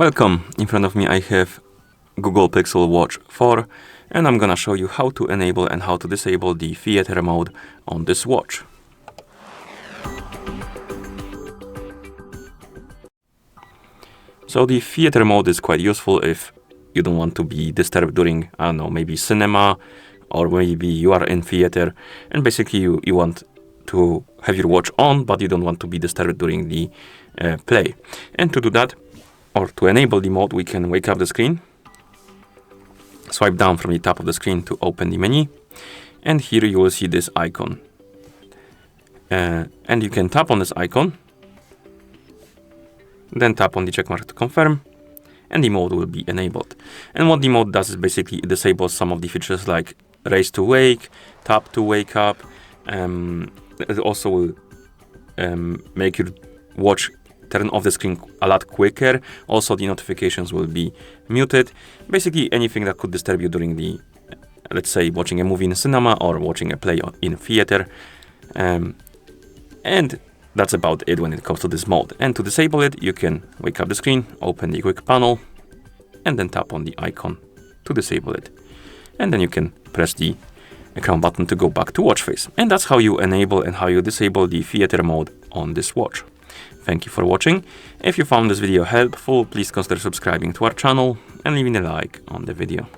Welcome. In front of me I have Google Pixel Watch 4 and I'm gonna show you how to enable and how to disable the theater mode on this watch. So the theater mode is quite useful if you don't want to be disturbed during, I don't know, maybe cinema, or maybe you are in theater and basically you want to have your watch on, but you don't want to be disturbed during the play. And to do that, or to enable the mode, we can wake up the screen, swipe down from the top of the screen to open the menu, and here you will see this icon. And you can tap on this icon, then tap on the check mark to confirm, and the mode will be enabled. And what the mode does is basically it disables some of the features like raise to wake, tap to wake up. It also will make your watch turn off the screen a lot quicker. Also, the notifications will be muted. Basically, anything that could disturb you during the, let's say, watching a movie in cinema or watching a play in theater. And that's about it when it comes to this mode. And to disable it, you can wake up the screen, open the quick panel, and then tap on the icon to disable it. And then you can press the crown button to go back to watch face. And that's how you enable and how you disable the theater mode on this watch. Thank you for watching. If you found this video helpful, please consider subscribing to our channel and leaving a like on the video.